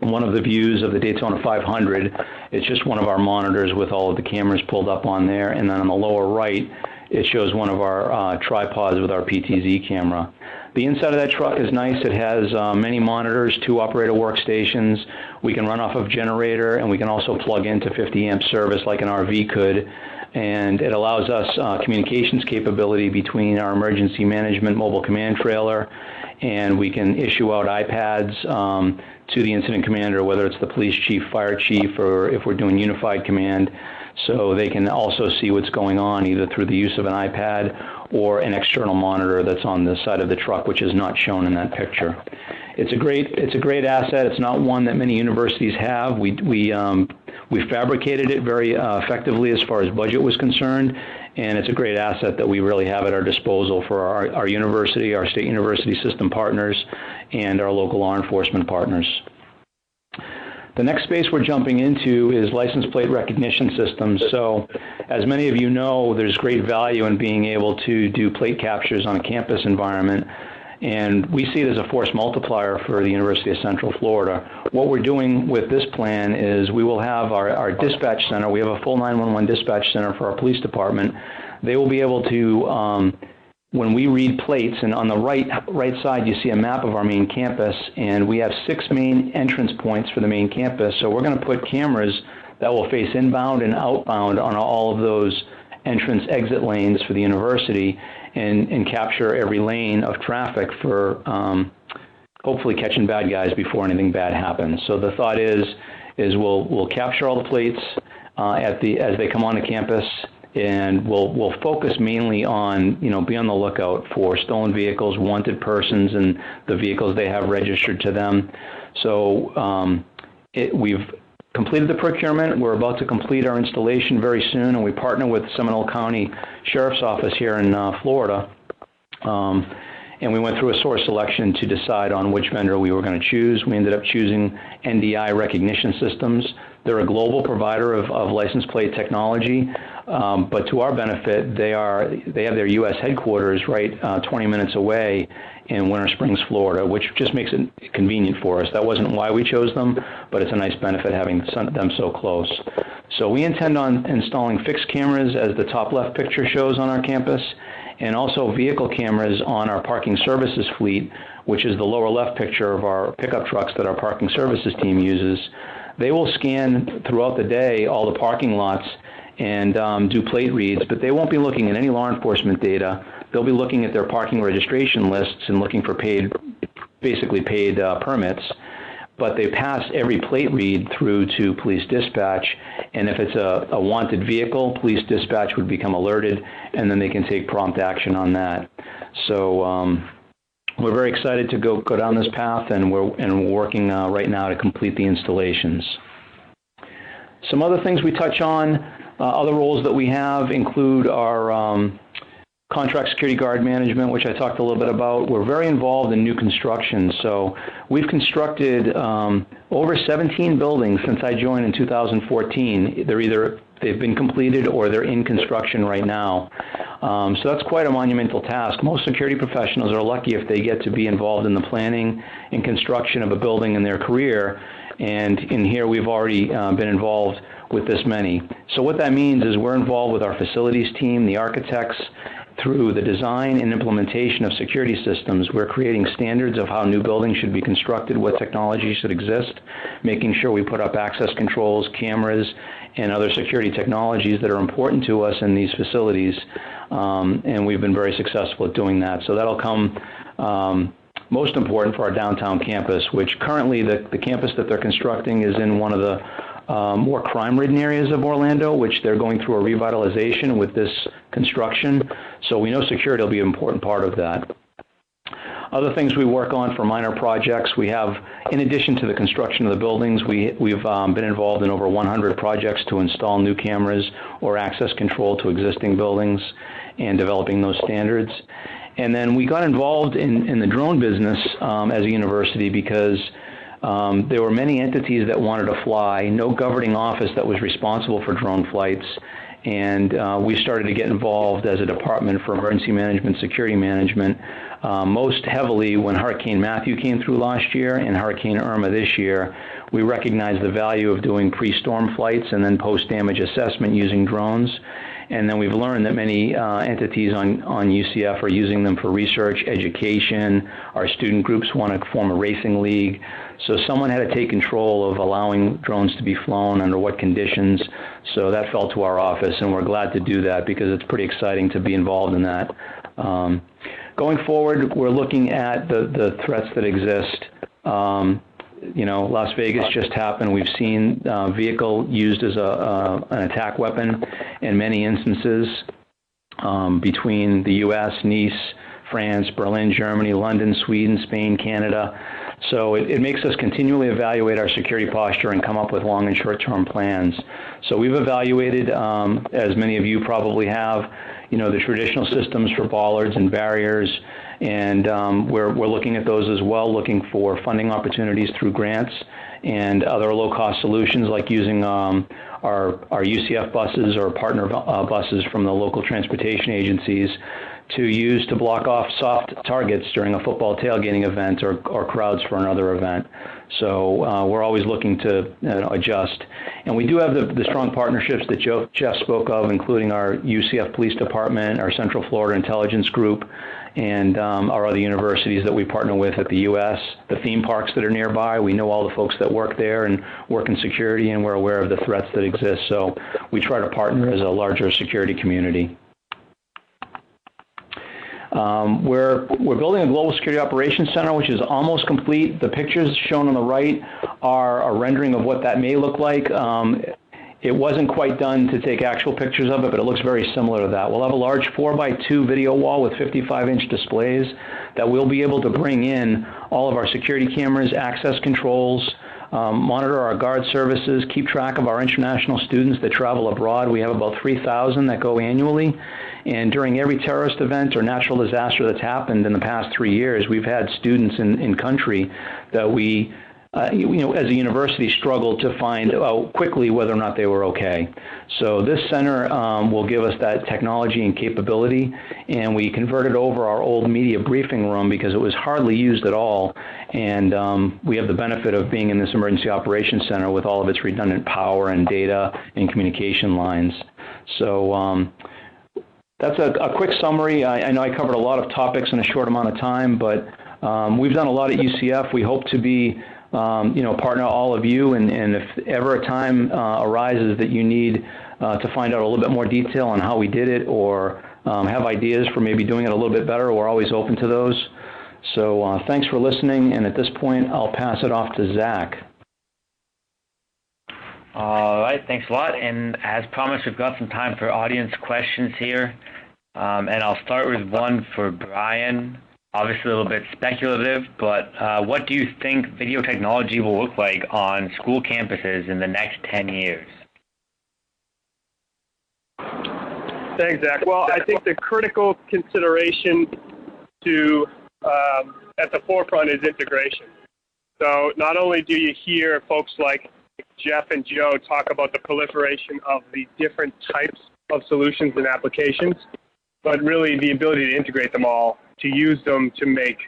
one of the views of the Daytona 500. It's just one of our monitors with all of the cameras pulled up on there. And then on the lower right, it shows one of our tripods with our PTZ camera. The inside of that truck is nice. It has many monitors, 2 operator workstations. We can run off of generator, and we can also plug into 50 amp service like an RV could. And it allows us communications capability between our emergency management mobile command trailer, and we can issue out iPads to the incident commander, whether it's the police chief, fire chief, or if we're doing unified command, so they can also see what's going on either through the use of an iPad or an external monitor that's on the side of the truck, which is not shown in that picture. It's a great asset. It's not one that many universities have. We fabricated it very effectively as far as budget was concerned, and it's a great asset that we really have at our disposal for our university, our state university system partners, and our local law enforcement partners. The next space we're jumping into is license plate recognition systems. So, as many of you know, there's great value in being able to do plate captures on a campus environment, and we see it as a force multiplier for the University of Central Florida. What we're doing with this plan is we will have our dispatch center. We have a full 911 dispatch center for our police department. They will be able to, when we read plates, and on the right side you see a map of our main campus, and we have 6 main entrance points for the main campus. So we're going to put cameras that will face inbound and outbound on all of those entrance-exit lanes for the university, and capture every lane of traffic for hopefully catching bad guys before anything bad happens. So the thought is we'll capture all the plates as they come onto campus, and we'll focus mainly on, be on the lookout for stolen vehicles, wanted persons, and the vehicles they have registered to them. So we've completed the procurement. We're about to complete our installation very soon, and we partner with Seminole County Sheriff's Office here in Florida. And we went through a source selection to decide on which vendor we were going to choose. We ended up choosing NDI Recognition Systems. They're a global provider of license plate technology, but to our benefit, they have their U.S. headquarters right 20 minutes away in Winter Springs, Florida, which just makes it convenient for us. That wasn't why we chose them, but it's a nice benefit having them so close. So we intend on installing fixed cameras, as the top left picture shows, on our campus, and also vehicle cameras on our parking services fleet, which is the lower left picture of our pickup trucks that our parking services team uses. They will scan throughout the day all the parking lots and do plate reads, but they won't be looking at any law enforcement data. They'll be looking at their parking registration lists and looking for basically paid permits, but they pass every plate read through to police dispatch, and if it's a wanted vehicle, police dispatch would become alerted, and then they can take prompt action on that. So we're very excited to go down this path, and we're working right now to complete the installations. Some other things we touch on, other roles that we have include our contract security guard management, which I talked a little bit about. We're very involved in new construction. So we've constructed over 17 buildings since I joined in 2014. They're either they've been completed or they're in construction right now. So that's quite a monumental task. Most security professionals are lucky if they get to be involved in the planning and construction of a building in their career, and in here we've already been involved with this many. So what that means is we're involved with our facilities team, the architects, through the design and implementation of security systems. We're creating standards of how new buildings should be constructed, what technology should exist, making sure we put up access controls, cameras, and other security technologies that are important to us in these facilities. And we've been very successful at doing that. So that'll come most important for our downtown campus, which currently the campus that they're constructing is in one of the more crime-ridden areas of Orlando, which they're going through a revitalization with this construction. So we know security will be an important part of that. Other things we work on for minor projects, we have, in addition to the construction of the buildings, we've been involved in over 100 projects to install new cameras or access control to existing buildings and developing those standards. And then we got involved in the drone business as a university because there were many entities that wanted to fly, no governing office that was responsible for drone flights, and we started to get involved as a department for emergency management, security management, most heavily when Hurricane Matthew came through last year and Hurricane Irma this year. We recognized the value of doing pre-storm flights and then post-damage assessment using drones. And then we've learned that many entities on UCF are using them for research, education. Our student groups want to form a racing league. So someone had to take control of allowing drones to be flown, under what conditions. So that fell to our office, and we're glad to do that because it's pretty exciting to be involved in that. Going forward, we're looking at the threats that exist. You know, Las Vegas just happened. We've seen vehicle used as an attack weapon in many instances between the U.S., Nice, France, Berlin, Germany, London, Sweden, Spain, Canada. So it makes us continually evaluate our security posture and come up with long and short-term plans. So we've evaluated, as many of you probably have, you know, the traditional systems for bollards and barriers, and we're looking at those as well, looking for funding opportunities through grants and other low-cost solutions like using our UCF buses or partner buses from the local transportation agencies to use to block off soft targets during a football tailgating event or crowds for another event. So we're always looking to adjust. And we do have the strong partnerships that Jeff spoke of, including our UCF Police Department, our Central Florida Intelligence Group, and our other universities that we partner with at the U.S., the theme parks that are nearby. We know all the folks that work there and work in security, and we're aware of the threats that exist. So we try to partner as a larger security community. We're building a global security operations center, which is almost complete. The pictures shown on the right are a rendering of what that may look like. It wasn't quite done to take actual pictures of it, but it looks very similar to that. We'll have a large 4x2 video wall with 55-inch displays that we'll be able to bring in all of our security cameras, access controls, monitor our guard services, keep track of our international students that travel abroad. We have about 3,000 that go annually. And during every terrorist event or natural disaster that's happened in the past 3 years, we've had students in country that we, as a university, struggled to find out quickly whether or not they were okay. So this center will give us that technology and capability, and we converted over our old media briefing room because it was hardly used at all. And we have the benefit of being in this emergency operations center with all of its redundant power and data and communication lines. So that's a quick summary. I know I covered a lot of topics in a short amount of time, but we've done a lot at UCF. We hope to be, partner all of you, and if ever a time arises that you need to find out a little bit more detail on how we did it or have ideas for maybe doing it a little bit better, we're always open to those. So thanks for listening, and at this point, I'll pass it off to Zach. All right, thanks a lot. And as promised, we've got some time for audience questions here. And I'll start with one for Brian. Obviously a little bit speculative, but what do you think video technology will look like on school campuses in the next 10 years? Thanks, Zach. Well, I think the critical consideration to at the forefront is integration. So not only do you hear folks like Jeff and Joe talk about the proliferation of the different types of solutions and applications, but really the ability to integrate them all, to use them to make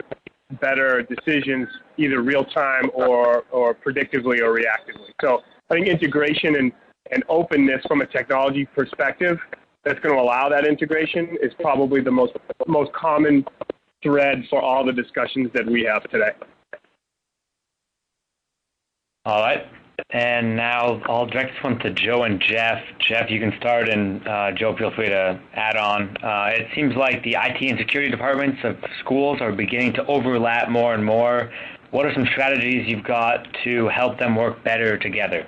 better decisions, either real time or predictively or reactively. So I think integration and openness from a technology perspective that's going to allow that integration is probably the most common thread for all the discussions that we have today. All right. And now I'll direct this one to Joe and Jeff. Jeff, you can start, and Joe, feel free to add on. It seems like the IT and security departments of schools are beginning to overlap more and more. What are some strategies you've got to help them work better together?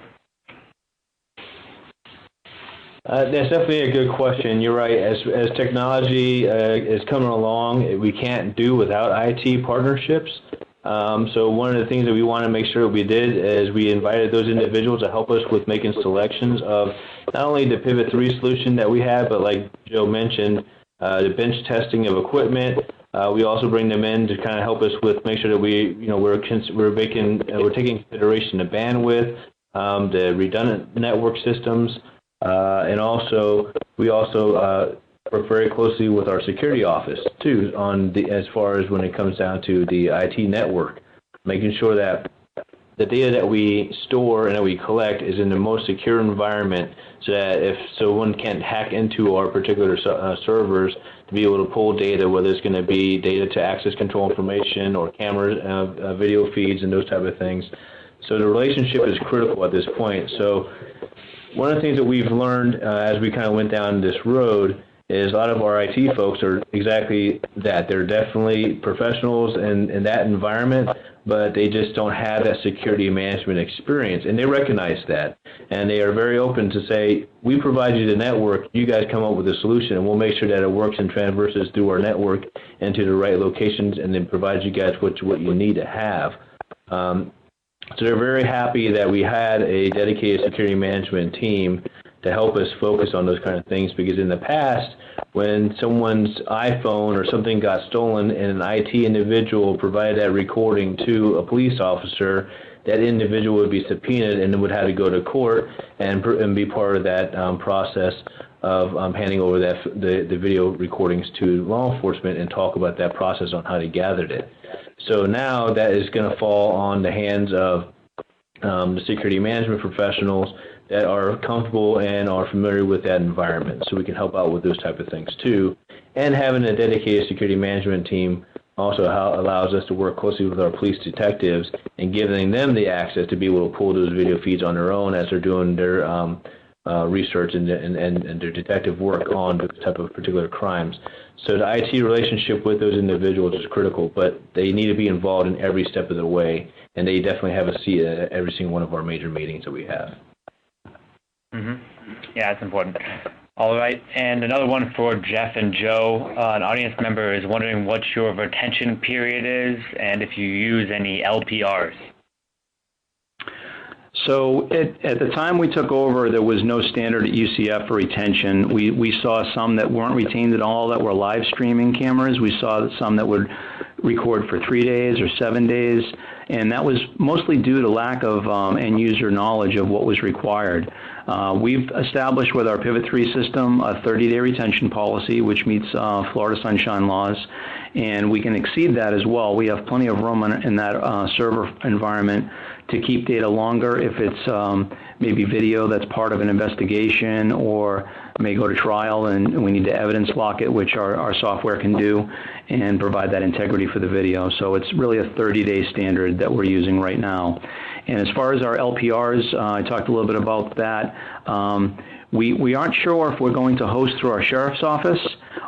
That's definitely a good question. You're right. As technology is coming along, we can't do without IT partnerships. So one of the things that we want to make sure we did is we invited those individuals to help us with making selections of not only the Pivot3 solution that we have, but like Joe mentioned, the bench testing of equipment. We also bring them in to kind of help us with make sure that we're taking consideration the bandwidth, the redundant network systems, and also we work very closely with our security office too as far as when it comes down to the IT network, making sure that the data that we store and that we collect is in the most secure environment, so that if someone can't hack into our particular servers to be able to pull data, whether it's going to be data to access control information or cameras, video feeds, and those type of things. So the relationship is critical at this point. So one of the things that we've learned as we kind of went down this road is a lot of our IT folks are exactly that. They're definitely professionals in that environment, but they just don't have that security management experience, and they recognize that. And they are very open to say, we provide you the network, you guys come up with a solution, and we'll make sure that it works and traverses through our network into the right locations, and then provide you guys what you need to have. So they're very happy that we had a dedicated security management team to help us focus on those kind of things, because in the past, when someone's iPhone or something got stolen and an IT individual provided that recording to a police officer, that individual would be subpoenaed and then would have to go to court and be part of that process of handing over the video recordings to law enforcement and talk about that process on how they gathered it. So now that is going to fall on the hands of the security management professionals that are comfortable and are familiar with that environment, so we can help out with those type of things too. And having a dedicated security management team also allows us to work closely with our police detectives and giving them the access to be able to pull those video feeds on their own as they're doing their research and their detective work on those type of particular crimes. So the IT relationship with those individuals is critical, but they need to be involved in every step of the way, and they definitely have a seat at every single one of our major meetings that we have. Mm-hmm. Yeah, that's important. All right, and another one for Jeff and Joe. An audience member is wondering what your retention period is and if you use any LPRs. So at the time we took over, there was no standard UCF for retention. We saw some that weren't retained at all, that were live streaming cameras. We saw some that would record for 3 days or 7 days, and that was mostly due to lack of end user knowledge of what was required. We've established with our Pivot3 system a 30-day retention policy, which meets Florida Sunshine laws, and we can exceed that as well. We have plenty of room in that server environment to keep data longer if it's maybe video that's part of an investigation or may go to trial and we need to evidence lock it, which our software can do, and provide that integrity for the video. So it's really a 30-day standard that we're using right now. And as far as our LPRs, I talked a little bit about that. We aren't sure if we're going to host through our sheriff's office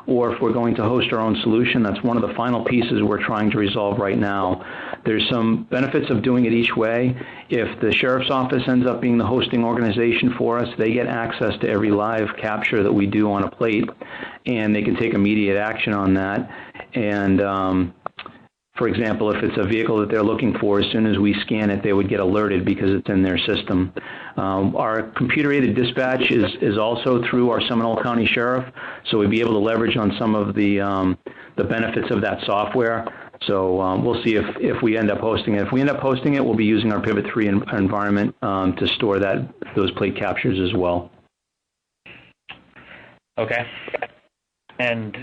or if we're going to host our own solution. That's one of the final pieces we're trying to resolve right now. There's some benefits of doing it each way. If the sheriff's office ends up being the hosting organization for us, they get access to every live capture that we do on a plate, and they can take immediate action on that. And for example, if it's a vehicle that they're looking for, as soon as we scan it, they would get alerted because it's in their system. Our computer-aided dispatch is also through our Seminole County Sheriff, so we'd be able to leverage on some of the benefits of that software. So we'll see if we end up hosting it. If we end up hosting it, we'll be using our Pivot3 environment to store those plate captures as well. Okay. And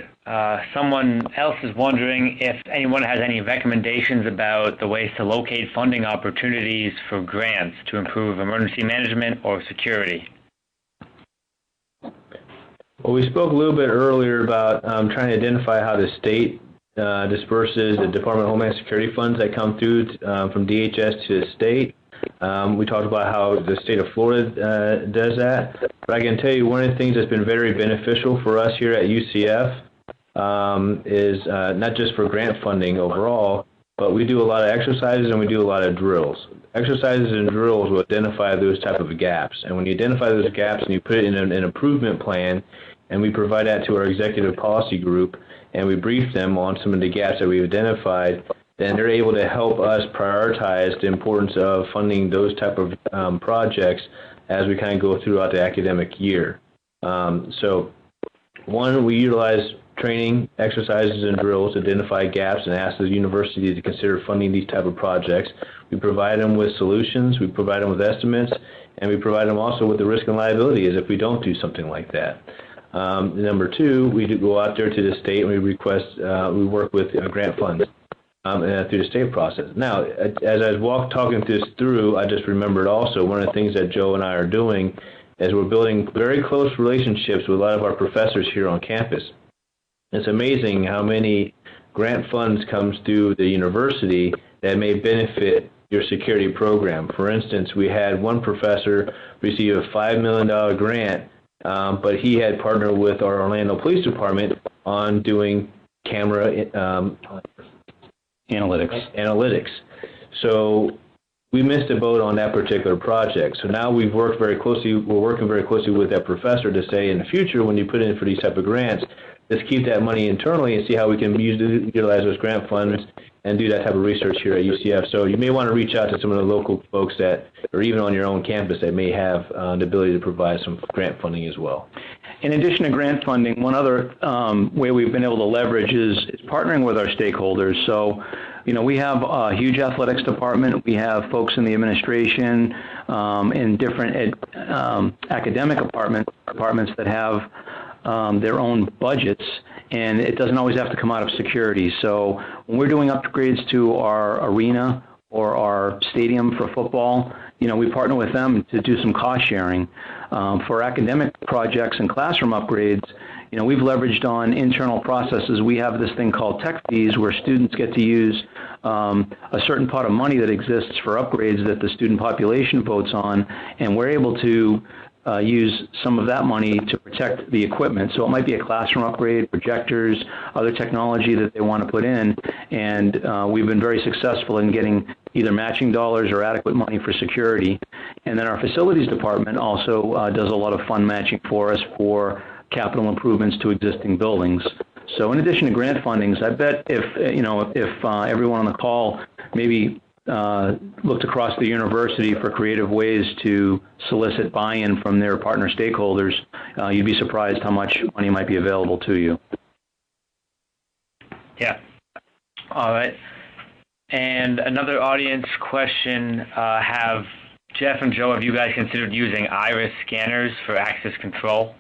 someone else is wondering if anyone has any recommendations about the ways to locate funding opportunities for grants to improve emergency management or security. Well, we spoke a little bit earlier about trying to identify how the state disperses the Department of Homeland Security funds that come through from DHS to the state. We talked about how the state of Florida does that. But I can tell you one of the things that's been very beneficial for us here at UCF is not just for grant funding overall, but we do a lot of exercises and we do a lot of drills. Exercises and drills will identify those type of gaps. And when you identify those gaps and you put it in an improvement plan, and we provide that to our executive policy group, and we brief them on some of the gaps that we've identified, then they're able to help us prioritize the importance of funding those type of projects as we kind of go throughout the academic year. So, one, we utilize training, exercises, and drills to identify gaps and ask the university to consider funding these type of projects. We provide them with solutions, we provide them with estimates, and we provide them also with the risk and liability as if we don't do something like that. Number two, we do go out there to the state and we request, we work with grant funds through the state process. Now, as I was talking this through, I just remembered also one of the things that Joe and I are doing is we're building very close relationships with a lot of our professors here on campus. It's amazing how many grant funds comes through the university that may benefit your security program. For instance, we had one professor receive a $5 million grant, but he had partnered with our Orlando Police Department on doing camera analytics. So we missed a boat on that particular project. So now we're working very closely with that professor to say in the future when you put in for these type of grants, let's keep that money internally and see how we can utilize those grant funds and do that type of research here at UCF. So you may want to reach out to some of the local folks that are even on your own campus that may have the ability to provide some grant funding as well. In addition to grant funding, one other way we've been able to leverage is partnering with our stakeholders. So, you know, we have a huge athletics department. We have folks in the administration in different academic departments that have their own budgets, and it doesn't always have to come out of security. So when we're doing upgrades to our arena or our stadium for football, you know, we partner with them to do some cost sharing. For academic projects and classroom upgrades, you know, we've leveraged on internal processes. We have this thing called tech fees where students get to use a certain pot of money that exists for upgrades that the student population votes on, and we're able to use some of that money to protect the equipment. So it might be a classroom upgrade, projectors, other technology that they want to put in, and we've been very successful in getting either matching dollars or adequate money for security. And then our facilities department also does a lot of fund matching for us for capital improvements to existing buildings. So in addition to grant fundings, I bet if everyone on the call maybe looked across the university for creative ways to solicit buy-in from their partner stakeholders, you'd be surprised how much money might be available to you. Yeah. All right. And another audience question, have Jeff and Joe, have you guys considered using iris scanners for access control?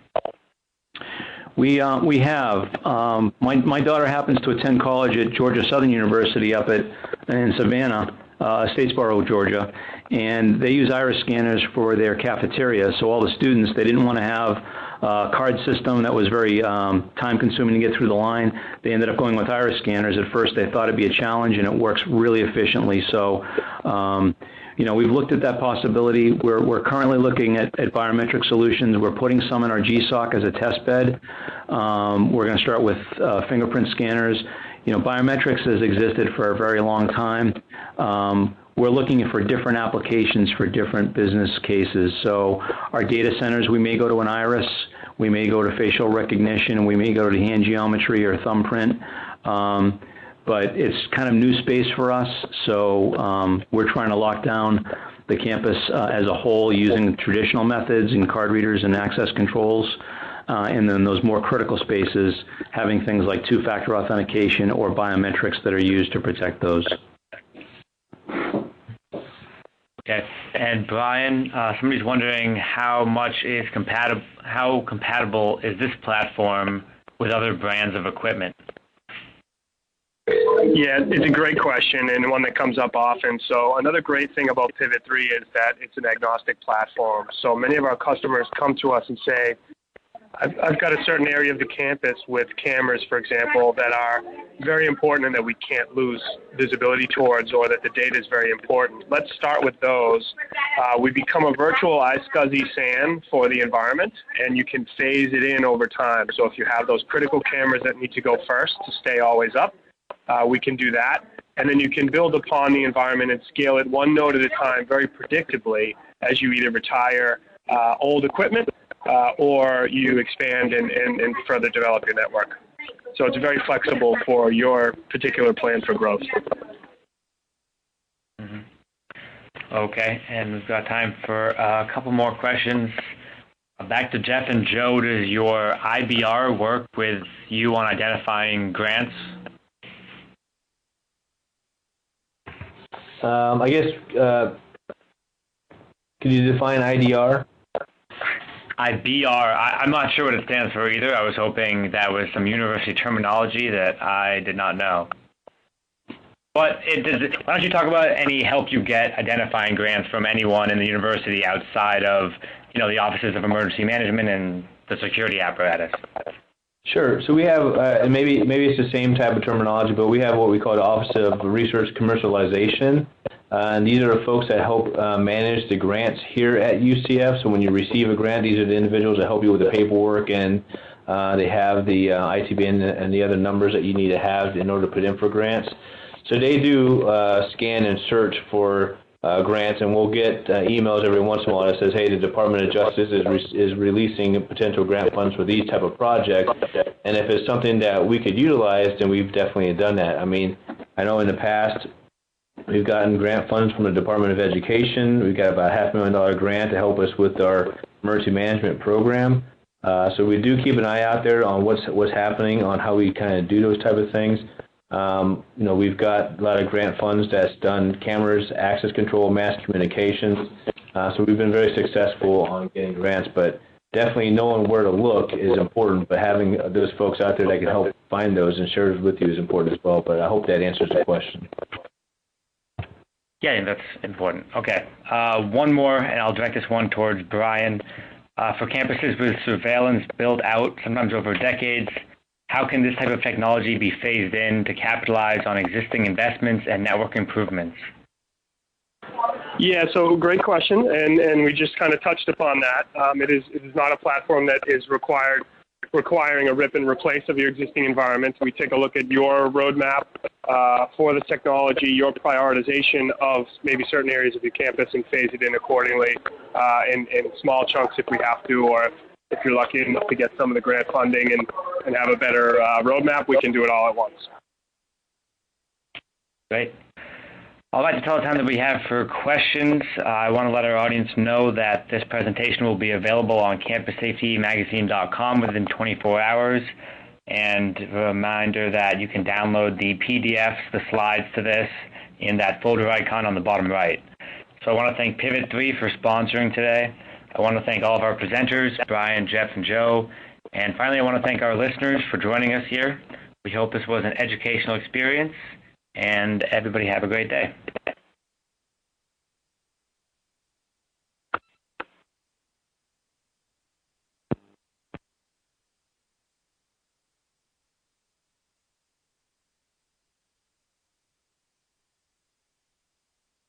We have. My daughter happens to attend college at Georgia Southern University up in Savannah, Statesboro, Georgia, and they use iris scanners for their cafeteria. So all the students, they didn't want to have a card system that was very time-consuming to get through the line. They ended up going with iris scanners. At first, they thought it'd be a challenge, and it works really efficiently. So, you know, we've looked at that possibility. We're currently looking at biometric solutions. We're putting some in our GSOC as a test bed. We're going to start with fingerprint scanners. You know, biometrics has existed for a very long time. We're looking for different applications for different business cases. So our data centers, we may go to an iris, we may go to facial recognition, we may go to hand geometry or thumbprint. But it's kind of new space for us, so we're trying to lock down the campus as a whole using traditional methods and card readers and access controls. and then those more critical spaces, having things like two-factor authentication or biometrics that are used to protect those. Okay, and Brian, somebody's wondering how compatible is this platform with other brands of equipment? Yeah, it's a great question and one that comes up often. So another great thing about Pivot3 is that it's an agnostic platform. So many of our customers come to us and say, I've got a certain area of the campus with cameras, for example, that are very important and that we can't lose visibility towards, or that the data is very important. Let's start with those. We become a virtual iSCSI SAN for the environment, and you can phase it in over time. So if you have those critical cameras that need to go first to stay always up, we can do that. And then you can build upon the environment and scale it one node at a time very predictably as you either retire old equipment or you expand and further develop your network. So it's very flexible for your particular plan for growth. Mm-hmm. Okay, and we've got time for a couple more questions. Back to Jeff and Joe, does your IBR work with you on identifying grants? I guess, could you define IDR? IBR, I'm not sure what it stands for either. I was hoping that was some university terminology that I did not know. But why don't you talk about any help you get identifying grants from anyone in the university outside of, the offices of emergency management and the security apparatus? Sure. So we have, and maybe it's the same type of terminology, but we have what we call the Office of Research Commercialization. And these are the folks that help manage the grants here at UCF. So when you receive a grant, these are the individuals that help you with the paperwork, and they have the ITBN and the other numbers that you need to have in order to put in for grants. So they do scan and search for grants, and we'll get emails every once in a while that says, hey, the Department of Justice is releasing potential grant funds for these type of projects. And if it's something that we could utilize, then we've definitely done that. I mean, I know in the past, we've gotten grant funds from the Department of Education. We've got about a $500,000 grant to help us with our emergency management program. So we do keep an eye out there on what's happening, on how we kind of do those type of things. We've got a lot of grant funds that's done cameras, access control, mass communications. So we've been very successful on getting grants, but definitely knowing where to look is important, but having those folks out there that can help find those and share those with you is important as well. But I hope that answers the question. Yeah, that's important. Okay. One more, and I'll direct this one towards Brian. For campuses with surveillance built out, sometimes over decades, how can this type of technology be phased in to capitalize on existing investments and network improvements? Yeah, so great question, and we just kind of touched upon that. It is not a platform that is requiring a rip and replace of your existing environment. We take a look at your roadmap for the technology, your prioritization of maybe certain areas of your campus, and phase it in accordingly in small chunks if we have to, or if you're lucky enough to get some of the grant funding and have a better roadmap, we can do it all at once. Great. I'd like to tell the time that we have for questions. I want to let our audience know that this presentation will be available on campussafetymagazine.com within 24 hours. And a reminder that you can download the PDFs, the slides to this, in that folder icon on the bottom right. So I want to thank Pivot3 for sponsoring today. I want to thank all of our presenters, Brian, Jeff, and Joe. And finally, I want to thank our listeners for joining us here. We hope this was an educational experience, and everybody have a great day.